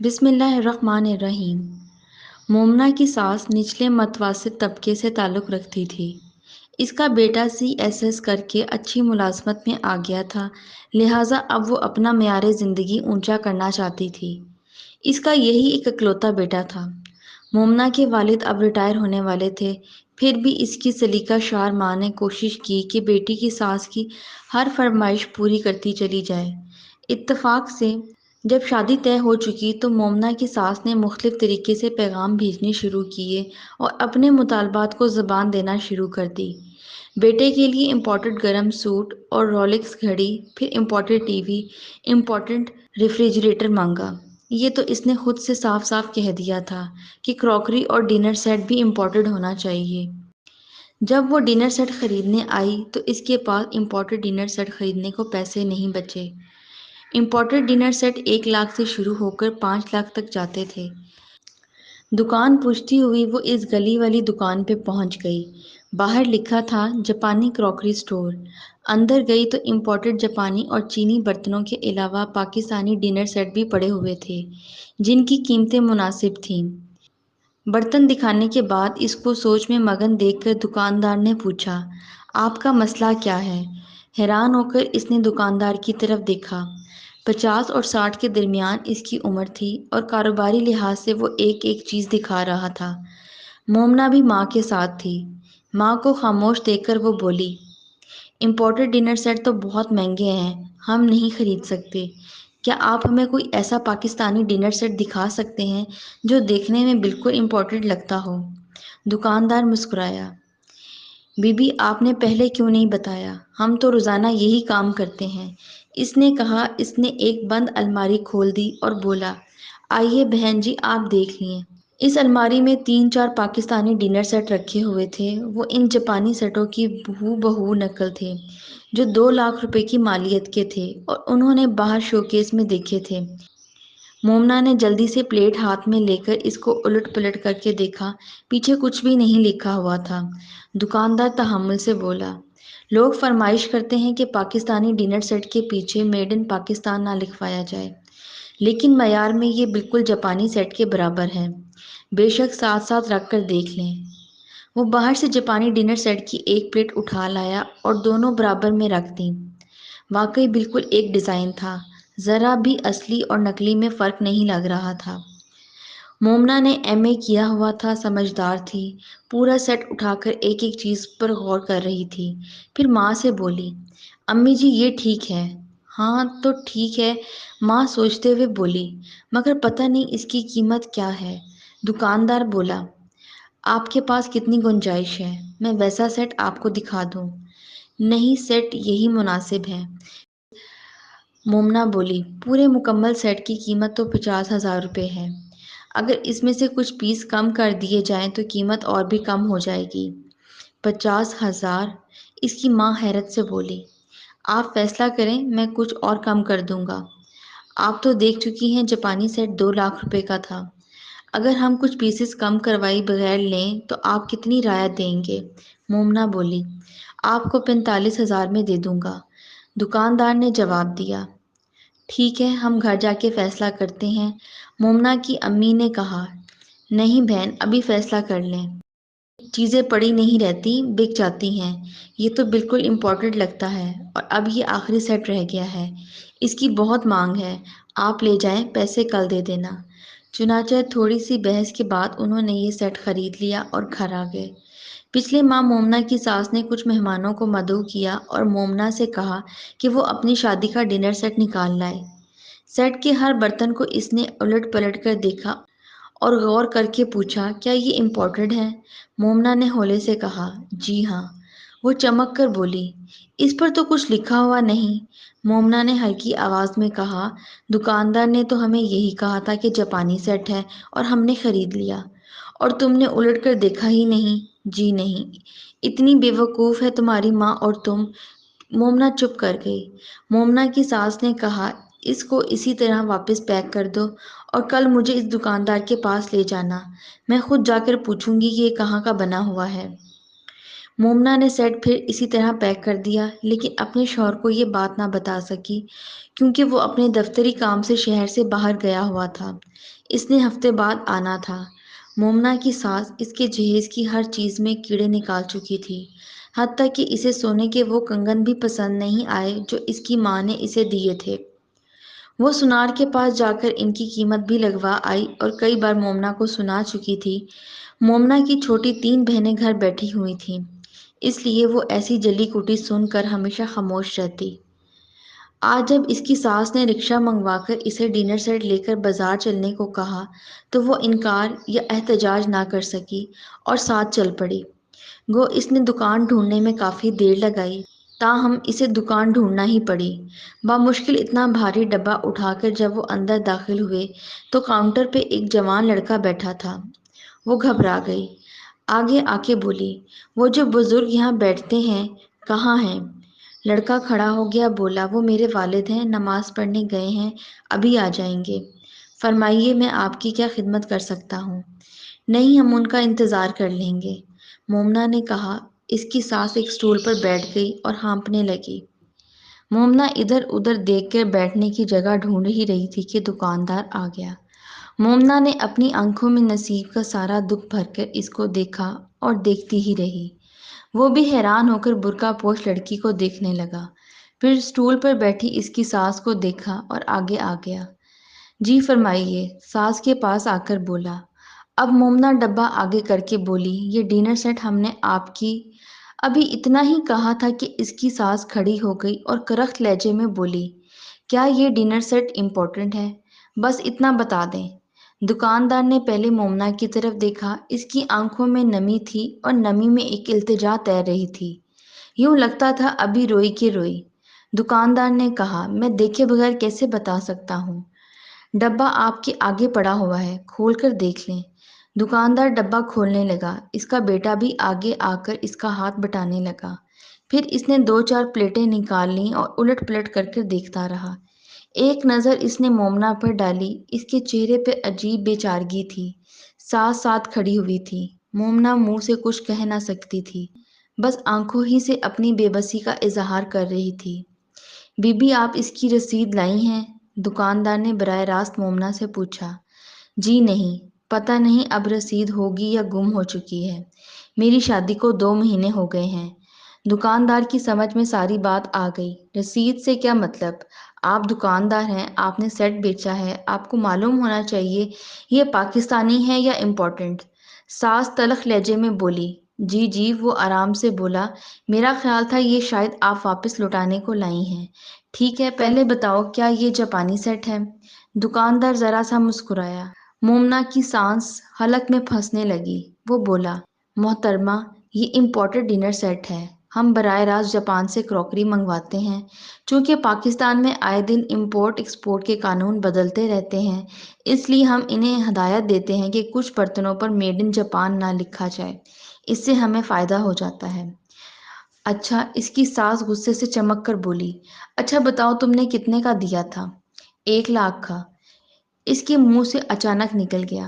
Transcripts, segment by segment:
بسم اللہ الرحمن الرحیم۔ مومنہ کی ساس نچلے متوسط طبقے سے تعلق رکھتی تھی۔ اس کا بیٹا CSS کر کے اچھی ملازمت میں آ گیا تھا، لہٰذا اب وہ اپنا معیار زندگی اونچا کرنا چاہتی تھی۔ اس کا یہی ایک اکلوتا بیٹا تھا۔ مومنہ کے والد اب ریٹائر ہونے والے تھے، پھر بھی اس کی سلیقہ شار ماں نے کوشش کی کہ بیٹی کی ساس کی ہر فرمائش پوری کرتی چلی جائے۔ اتفاق سے جب شادی طے ہو چکی تو مومنہ کی ساس نے مختلف طریقے سے پیغام بھیجنے شروع کیے اور اپنے مطالبات کو زبان دینا شروع کر دی۔ بیٹے کے لیے امپورٹڈ گرم سوٹ اور رولکس گھڑی، پھر imported T V, imported refrigerator مانگا۔ یہ تو اس نے خود سے صاف صاف کہہ دیا تھا کہ کراکری اور ڈنر سیٹ بھی امپورٹڈ ہونا چاہیے۔ جب وہ ڈنر سیٹ خریدنے آئی تو اس کے پاس امپورٹڈ ڈنر سیٹ خریدنے کو پیسے نہیں بچے۔ امپورٹڈ ڈنر سیٹ 1 لاکھ سے شروع ہو کر 5 لاکھ تک جاتے تھے۔ دکان پوچھتی ہوئی وہ اس گلی والی دکان پہ پہنچ گئی۔ باہر لکھا تھا جاپانی کراکری سٹور۔ اندر گئی تو امپورٹڈ جاپانی اور چینی برتنوں کے علاوہ پاکستانی ڈنر سیٹ بھی پڑے ہوئے تھے جن کی قیمتیں مناسب تھیں۔ برتن دکھانے کے بعد اس کو سوچ میں مگن دیکھ کر دکاندار نے پوچھا، آپ کا مسئلہ کیا ہے؟ حیران ہو کر اس نے دکاندار کی طرف دیکھا۔ 50 اور 60 کے درمیان اس کی عمر تھی اور کاروباری لحاظ سے وہ ایک ایک چیز دکھا رہا تھا۔ مومنہ بھی ماں کے ساتھ تھی۔ ماں کو خاموش دیکھ کر وہ بولی، امپورٹڈ ڈنر سیٹ تو بہت مہنگے ہیں، ہم نہیں خرید سکتے۔ کیا آپ ہمیں کوئی ایسا پاکستانی ڈنر سیٹ دکھا سکتے ہیں جو دیکھنے میں بالکل امپورٹڈ لگتا ہو؟ دکاندار مسکرایا، بی بی آپ نے پہلے کیوں نہیں بتایا؟ ہم تو روزانہ یہی کام کرتے ہیں، اس نے کہا۔ اس نے ایک بند الماری کھول دی اور بولا، آئیے بہن جی آپ دیکھ لیں۔ اس الماری میں 3-4 پاکستانی ڈنر سیٹ رکھے ہوئے تھے۔ وہ ان جاپانی سیٹوں کی ہو بہو نقل تھے جو 2 لاکھ روپے کی مالیت کے تھے اور انہوں نے باہر شوکیس میں دیکھے تھے۔ مومنہ نے جلدی سے پلیٹ ہاتھ میں لے کر اس کو الٹ پلٹ کر کے دیکھا، پیچھے کچھ بھی نہیں لکھا ہوا تھا۔ دکاندار تحمل سے بولا، لوگ فرمائش کرتے ہیں کہ پاکستانی ڈنر سیٹ کے پیچھے میڈ ان پاکستان نہ لکھوایا جائے، لیکن معیار میں یہ بالکل جاپانی سیٹ کے برابر ہے، بے شک ساتھ ساتھ رکھ کر دیکھ لیں۔ وہ باہر سے جاپانی ڈنر سیٹ کی ایک پلیٹ اٹھا لایا اور دونوں برابر میں رکھ دیں۔ واقعی بالکل ایک ڈیزائن تھا، ذرا بھی اصلی اور نقلی میں فرق نہیں لگ رہا تھا۔ مومنہ نے MA کیا ہوا تھا، سمجھدار تھی، پورا سیٹ اٹھا کر ایک ایک چیز پر غور کر رہی تھی۔ پھر ماں سے بولی، امی جی یہ ٹھیک ہے؟ ہاں تو ٹھیک ہے، ماں سوچتے ہوئے بولی، مگر پتہ نہیں اس کی قیمت کیا ہے۔ دکاندار بولا، آپ کے پاس کتنی گنجائش ہے؟ میں ویسا سیٹ آپ کو دکھا دوں؟ نہیں، سیٹ یہی مناسب ہے۔ مومنہ بولی، پورے مکمل سیٹ کی قیمت تو 50,000 روپے ہے، اگر اس میں سے کچھ پیس کم کر دیے جائیں تو قیمت اور بھی کم ہو جائے گی۔ 50,000؟ اس کی ماں حیرت سے بولی، آپ فیصلہ کریں، میں کچھ اور کم کر دوں گا۔ آپ تو دیکھ چکی ہیں جاپانی سیٹ 2 لاکھ روپے کا تھا، اگر ہم کچھ پیسز کم کروائی بغیر لیں تو آپ کتنی رعایت دیں گے؟ مومنہ بولی، آپ کو 45,000 میں دے دوں گا۔ دکاندار نے جواب دیا، ٹھیک ہے، ہم گھر جا کے فیصلہ کرتے ہیں۔ مومنہ کی امی نے کہا، نہیں بہن، ابھی فیصلہ کر لیں، چیزیں پڑی نہیں رہتی، بک جاتی ہیں۔ یہ تو بالکل امپورٹڈ لگتا ہے اور اب یہ آخری سیٹ رہ گیا ہے، اس کی بہت مانگ ہے، آپ لے جائیں، پیسے کل دے دینا۔ چنانچہ تھوڑی سی بحث کے بعد انہوں نے یہ سیٹ خرید لیا اور گھر آ گئے۔ پچھلے ماہ مومنہ کی ساس نے کچھ مہمانوں کو مدعو کیا اور مومنہ سے کہا کہ وہ اپنی شادی کا ڈنر سیٹ نکال لائے۔ سیٹ کے ہر برتن کو اس نے الٹ پلٹ کر دیکھا اور غور کر کے پوچھا، کیا یہ امپورٹڈ ہے؟ مومنہ نے ہولے سے کہا، جی ہاں۔ وہ چمک کر بولی، اس پر تو کچھ لکھا ہوا نہیں۔ مومنہ نے ہلکی آواز میں کہا، دکاندار نے تو ہمیں یہی کہا تھا کہ جاپانی سیٹ ہے اور ہم نے خرید لیا، اور تم نے الٹ کر دیکھا ہی نہیں؟ جی نہیں، اتنی بے وقوف ہے تمہاری ماں اور تم۔ مومنہ چپ کر گئی۔ مومنہ کی ساس نے کہا، اس کو اسی طرح واپس پیک کر دو اور کل مجھے اس دکاندار کے پاس لے جانا، میں خود جا کر پوچھوں گی کہ یہ کہاں کا بنا ہوا ہے۔ مومنا نے سیٹ پھر اسی طرح پیک کر دیا، لیکن اپنے شوہر کو یہ بات نہ بتا سکی کیونکہ وہ اپنے دفتری کام سے شہر سے باہر گیا ہوا تھا۔ اس نے ہفتے بعد آنا تھا۔ مومنا کی ساس اس کے جہیز کی ہر چیز میں کیڑے نکال چکی تھی، حتیٰ کہ اسے سونے کے وہ کنگن بھی پسند نہیں آئے جو اس کی ماں نے اسے دیے تھے۔ وہ سنار کے پاس جا کر ان کی قیمت بھی لگوا آئی اور کئی بار مومنا کو سنا چکی تھی۔ مومنا کی چھوٹی 3 بہنیں گھر بیٹھی ہوئی تھیں، اس لیے وہ ایسی جلی کوٹی سن کر ہمیشہ خاموش رہتی۔ آج جب اس کی ساس نے رکشہ منگوا کر اسے ڈنر سیٹ لے کر بازار چلنے کو کہا تو وہ انکار یا احتجاج نہ کر سکی اور ساتھ چل پڑی۔ گو اس نے دکان ڈھونڈنے میں کافی دیر لگائی، تاہم اسے دکان ڈھونڈنا ہی پڑی۔ بامشکل اتنا بھاری ڈبہ اٹھا کر جب وہ اندر داخل ہوئے تو کاؤنٹر پہ ایک جوان لڑکا بیٹھا تھا۔ وہ گھبرا گئی، آگے آ کے بولی، وہ جو بزرگ یہاں بیٹھتے ہیں کہاں ہیں؟ لڑکا کھڑا ہو گیا، بولا، وہ میرے والد ہیں، نماز پڑھنے گئے ہیں، ابھی آ جائیں گے۔ فرمائیے، میں آپ کی کیا خدمت کر سکتا ہوں؟ نہیں، ہم ان کا انتظار کر لیں گے، مومنا نے کہا۔ اس کی ساس ایک سٹول پر بیٹھ گئی اور ہانپنے لگی۔ مومنا ادھر ادھر دیکھ کر بیٹھنے کی جگہ ڈھونڈ ہی رہی تھی کہ دکاندار آ گیا۔ مومنا نے اپنی آنکھوں میں نصیب کا سارا دکھ بھر کر اس کو دیکھا اور دیکھتی ہی رہی۔ وہ بھی حیران ہو کر برقع پوش لڑکی کو دیکھنے لگا، پھر سٹول پر بیٹھی اس کی ساس کو دیکھا اور آگے آ گیا۔ جی فرمائیے، ساس کے پاس آ کر بولا۔ اب مومنا ڈبہ آگے کر کے بولی، یہ ڈنر سیٹ ہم نے آپ کی۔ ابھی اتنا ہی کہا تھا کہ اس کی ساس کھڑی ہو گئی اور کرخت لہجے میں بولی، کیا یہ ڈنر سیٹ امپورٹنٹ ہے؟ بس اتنا بتا دیں۔ دکاندار نے پہلے مومنا کی طرف دیکھا، اس کی آنکھوں میں نمی تھی اور نمی میں ایک التجا تیر رہی تھی، یوں لگتا تھا ابھی روئی کہ روئی۔ دکاندار نے کہا، میں دیکھے بغیر کیسے بتا سکتا ہوں؟ ڈبہ آپ کے آگے پڑا ہوا ہے، کھول کر دیکھ لیں۔ دکاندار ڈبہ کھولنے لگا، اس کا بیٹا بھی آگے آ کر اس کا ہاتھ بٹانے لگا۔ پھر اس نے 2-4 پلیٹیں نکال لیں اور الٹ پلٹ کر دیکھتا رہا۔ ایک نظر اس نے مومنا پر ڈالی، اس کے چہرے پہ عجیب بے چارگی تھی۔ ساس ساتھ کھڑی ہوئی تھی۔ مومنا منہ سے کچھ کہہ نہ سکتی تھی، بس آنکھوں ہی سے اپنی بے بسی کا اظہار کر رہی تھی۔ بی بی، آپ اس کی رسید لائی ہیں؟ دکاندار نے براہ راست مومنا سے پوچھا۔ جی نہیں، پتہ نہیں اب رسید ہوگی یا گم ہو چکی ہے، میری شادی کو 2 مہینے ہو گئے ہیں۔ دکاندار کی سمجھ میں ساری بات آ گئی۔ رسید سے کیا مطلب؟ آپ دکاندار ہیں، آپ نے سیٹ بیچا ہے، آپ کو معلوم ہونا چاہیے یہ پاکستانی ہے یا امپورٹنٹ۔ ساس تلخ لہجے میں بولی۔ جی جی، وہ آرام سے بولا، میرا خیال تھا یہ شاید آپ واپس لوٹانے کو لائی ہیں۔ ٹھیک ہے، پہلے بتاؤ کیا یہ جاپانی سیٹ ہے؟ دکاندار ذرا سا مسکرایا۔ مومنا کی سانس حلق میں پھنسنے لگی۔ وہ بولا، محترمہ، یہ امپورٹڈ ڈنر سیٹ ہے، ہم براہ راست جاپان سے کراکری منگواتے ہیں۔ چونکہ پاکستان میں آئے دن امپورٹ ایکسپورٹ کے قانون بدلتے رہتے ہیں، اس لیے ہم انہیں ہدایت دیتے ہیں کہ کچھ برتنوں پر میڈ ان جاپان نہ لکھا جائے، اس سے ہمیں فائدہ ہو جاتا ہے۔ اچھا، اس کی ساس غصے سے چمک کر بولی۔ اچھا بتاؤ، تم نے کتنے کا دیا تھا؟ 1 لاکھ کا، اس کے منہ سے اچانک نکل گیا۔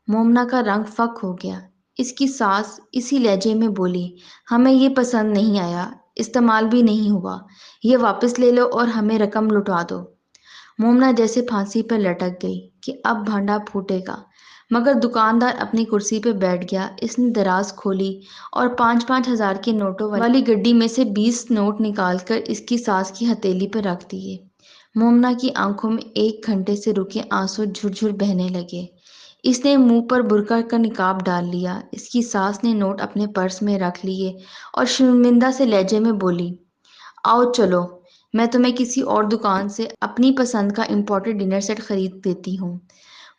مومنا کا رنگ فک ہو گیا۔ اس کی ساس اسی لہجے میں بولی، ہمیں یہ پسند نہیں آیا، استعمال بھی نہیں ہوا، یہ واپس لے لو اور ہمیں رقم لوٹا دو۔ مومنا جیسے پھانسی پر لٹک گئی کہ اب بھانڈا پھوٹے گا، مگر دکاندار اپنی کرسی پہ بیٹھ گیا۔ اس نے دراز کھولی اور 5-5 ہزار کے نوٹوں والی گڈی میں سے 20 نوٹ نکال کر اس کی ساس کی ہتھیلی پر رکھ دیے۔ مومنا کی آنکھوں میں 1 گھنٹے سے رکے آنسو جھرجھر بہنے لگے۔ اس نے منہ پر برقع کا نقاب ڈال لیا۔ اس کی ساس نے نوٹ اپنے پرس میں رکھ لیے اور شرمندہ سے لہجے میں بولی، آؤ چلو، میں تمہیں کسی اور دکان سے اپنی پسند کا امپورٹڈ ڈنر سیٹ خرید دیتی ہوں۔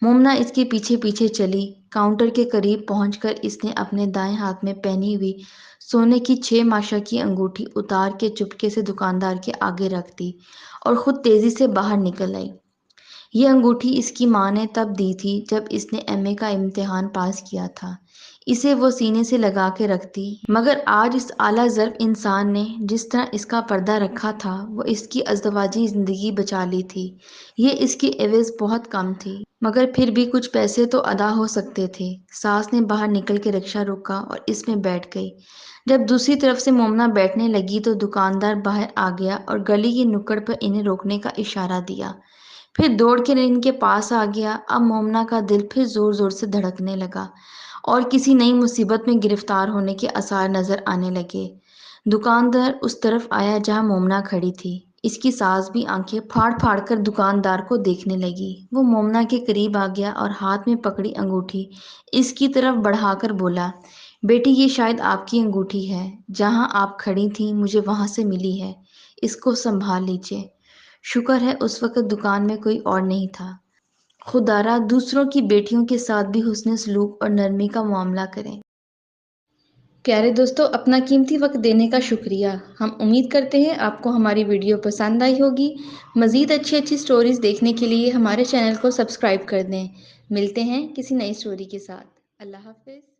مومنا اس کے پیچھے پیچھے چلی۔ کاؤنٹر کے قریب پہنچ کر اس نے اپنے دائیں ہاتھ میں پہنی ہوئی سونے کی 6 ماشا کی انگوٹھی اتار کے چپکے سے دکاندار کے آگے رکھ دی اور خود تیزی سے باہر نکل آئی۔ یہ انگوٹھی اس کی ماں نے تب دی تھی جب اس نے ایم اے کا امتحان پاس کیا تھا۔ اسے وہ سینے سے لگا کے رکھتی، مگر آج اس اعلیٰ ظرف انسان نے جس طرح اس کا پردہ رکھا تھا وہ اس کی ازدواجی زندگی بچا لی تھی۔ یہ اس کی عوض بہت کم تھی، مگر پھر بھی کچھ پیسے تو ادا ہو سکتے تھے۔ ساس نے باہر نکل کے رکشہ روکا اور اس میں بیٹھ گئی۔ جب دوسری طرف سے مومنہ بیٹھنے لگی تو دکاندار باہر آ گیا اور گلی کی نکڑ پر انہیں روکنے کا اشارہ دیا، پھر دوڑ کے ان کے پاس آ گیا۔ اب مومنہ کا دل پھر زور زور سے دھڑکنے لگا اور کسی نئی مصیبت میں گرفتار ہونے کے آثار نظر آنے لگے۔ دکاندار اس طرف آیا جہاں مومنہ کھڑی تھی۔ اس کی ساس بھی آنکھیں پھاڑ پھاڑ کر دکاندار کو دیکھنے لگی۔ وہ مومنہ کے قریب آ گیا اور ہاتھ میں پکڑی انگوٹھی اس کی طرف بڑھا کر بولا، بیٹی یہ شاید آپ کی انگوٹھی ہے، جہاں آپ کھڑی تھیں مجھے وہاں سے ملی ہے، اس کو سنبھال لیجئے۔ شکر ہے اس وقت دکان میں کوئی اور نہیں تھا۔ خدا را دوسروں کی بیٹیوں کے ساتھ بھی حسن سلوک اور نرمی کا معاملہ کریں۔ پیارے دوستو، اپنا قیمتی وقت دینے کا شکریہ۔ ہم امید کرتے ہیں آپ کو ہماری ویڈیو پسند آئی ہوگی۔ مزید اچھی سٹوریز دیکھنے کے لیے ہمارے چینل کو سبسکرائب کر دیں۔ ملتے ہیں کسی نئی سٹوری کے ساتھ۔ اللہ حافظ۔